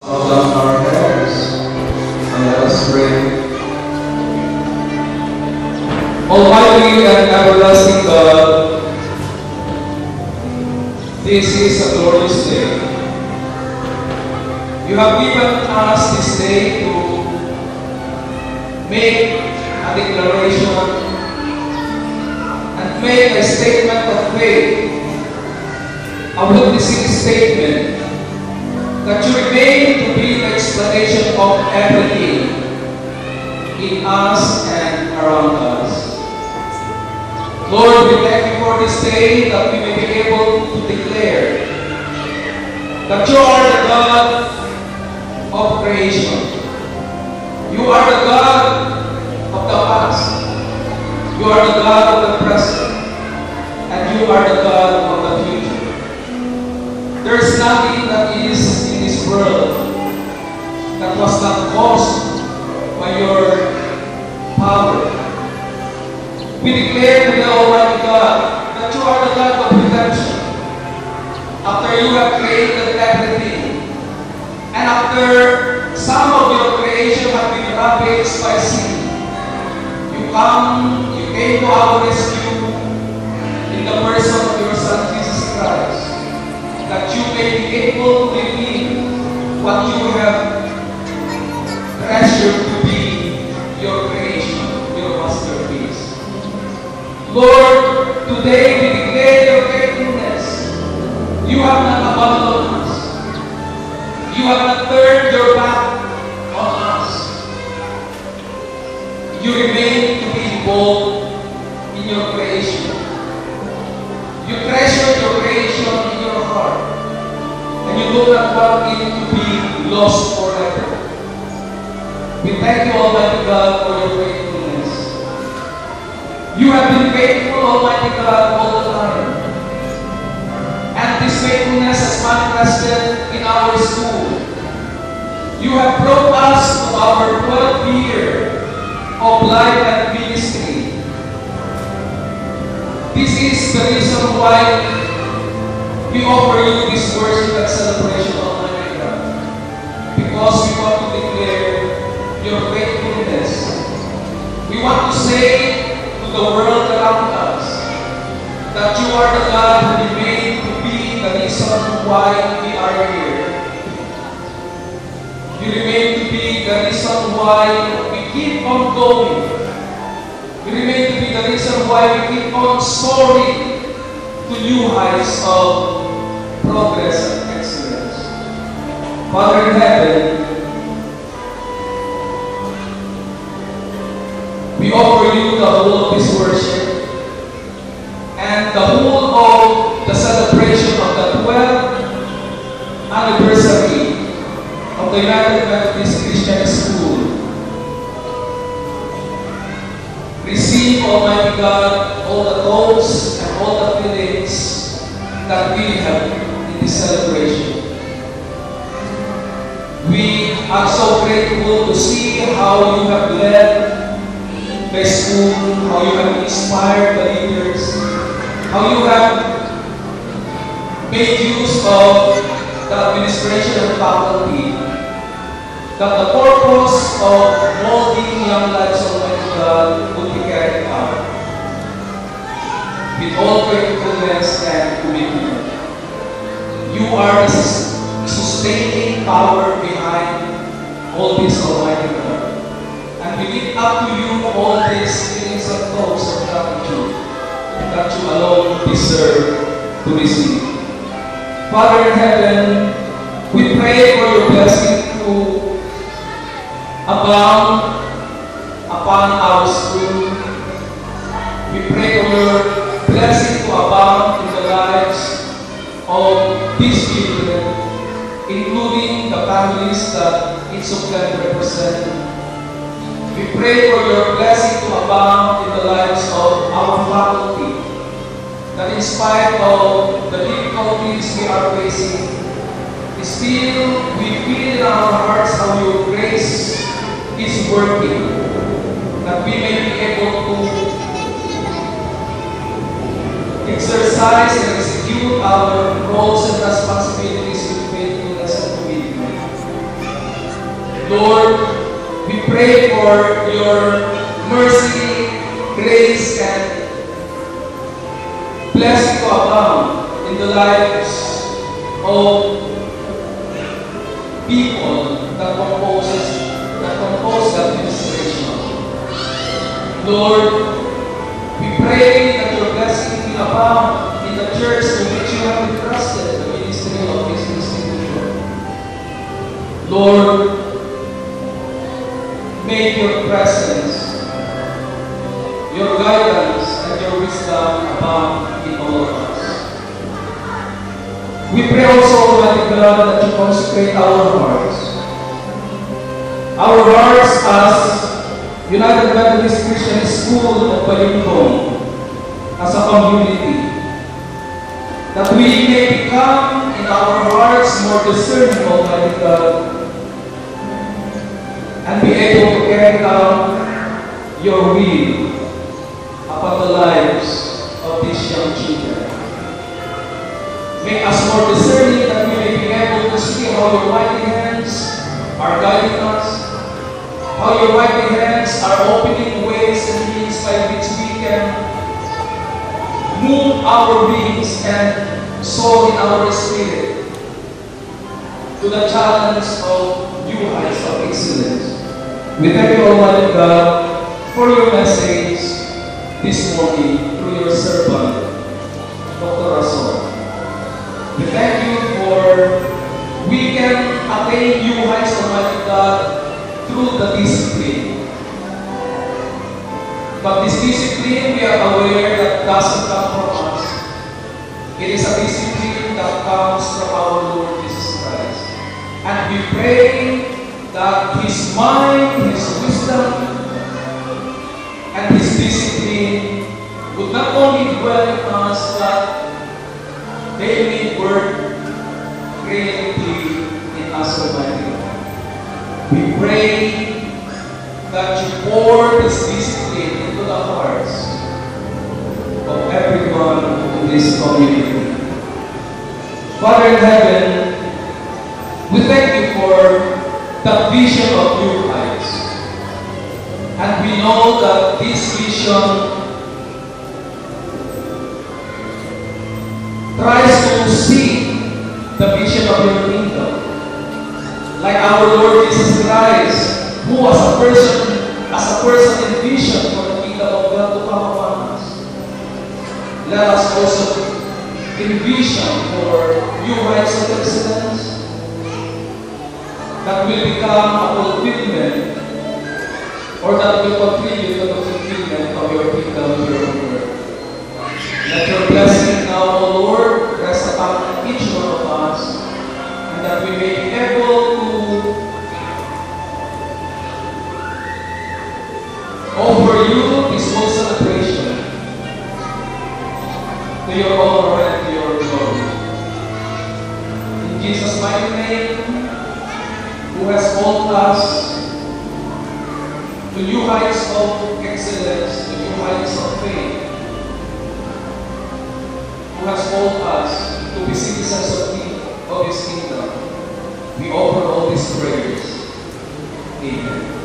Bow down our heads and let us pray. Almighty and everlasting God, this is a glorious day. You have given us this day to make a declaration and make a statement of faith, a witnessing statement that you remain to be the explanation of everything in us and around us. Lord, we thank you for this day that we may be able to declare that you are the God of creation. You are the God of the past. You are the God of the present. And you are the God of the future. There is nothing that is in this world that was not caused by your power. We declare to the Almighty God that you are the God of redemption. After you have created everything, and after some of your creation have been ravaged by sin, you came to our rescue in the person of your Son Jesus Christ, that you may be able to redeem what you have treasured to be your creation, your masterpiece. Lord, today we declare your faithfulness. You have not abandoned us. You have not turned your back on us. You remain to be involved in your creation. You treasure your creation in your heart, and you do not want it to be lost forever. We thank you, Almighty God, for your faithfulness. You have been faithful, Almighty God, all the time. And this faithfulness has manifested in our school. You have brought us to our 12th year of life and ministry. This is the reason why we offer you this worship and celebration, Almighty God. Because we want to declare your faithfulness. We want to say to the world around us that you are the God who remains to be the reason why we are here. You remain to be the reason why we keep on going. You remain to be the reason why we keep on soaring to new heights of progress and excellence. Father in heaven, we offer you the whole of this worship and the whole of the celebration of the 12th anniversary of the United Methodist Christian School. Receive, Almighty God, all the thoughts and all the feelings that we have in this celebration. We are so grateful to see how you have led the school, how you have inspired the leaders, how you have made use of the administration and faculty, that the purpose of molding young lives, Almighty God, would be carried out with all faithfulness and commitment. You are the sustaining power behind all this, Almighty God. And we lift up to you all these feelings and thoughts of gratitude that you alone deserve to receive. Father in heaven, we pray for your blessing to abound upon our school. We pray for your blessing to abound in the lives of these children, including the families that each of them represent. We pray for your blessing to abound in the lives of our faculty, that in spite of the difficulties we are facing, still we feel in our hearts how your grace is working, that we may be able to exercise and execute our roles and responsibilities with faithfulness and commitment. Lord, we pray for your mercy, grace, and blessing to abound in the lives of people that compose that administration. Lord, we pray that your blessing will abound in the church to which you have entrusted the ministry of this institution. Lord, make your presence, your guidance, and your wisdom abound in all of us. We pray also, Almighty God, that you consecrate our hearts. Our hearts as United Methodist Christian School of Balingong, as a community, that we may become in our hearts more discerning, Almighty God, and be able to carry out your will upon the lives of these young children. Make us more discerning, that we may be able to see how your mighty hands are guiding us, how your mighty hands are opening ways and means by which we can move our wings and soar in our spirit to the challenge of new heights of excellence. We thank you, Almighty God, for your message this morning through your servant, Dr. Rason. We thank you for we can attain new heights, Almighty God, through the discipline. But this discipline, we are aware that doesn't come from us. It is a discipline that comes from our Lord Jesus Christ. And we pray that His mind, His wisdom, and His discipline would not only dwell in us, but they may work greatly in us, Almighty God. We pray that you pour this discipline into the hearts of everyone in this community. Father in heaven, we thank you for the vision of new heights. And we know that this vision tries to see the vision of your kingdom. Like our Lord Jesus Christ, who was a person in vision for the kingdom of God to come upon us. Let us also envision for new heights of excellence that will become a fulfillment, or that will contribute to the fulfillment of your kingdom here on earth. Let your blessing now, O Lord, rest upon each one of us, and that we may be able to offer you this whole celebration to your honor and to your glory. In Jesus' mighty name, who has called us to new heights of excellence, to new heights of faith, who has called us to be citizens of His kingdom, we offer all these prayers. Amen.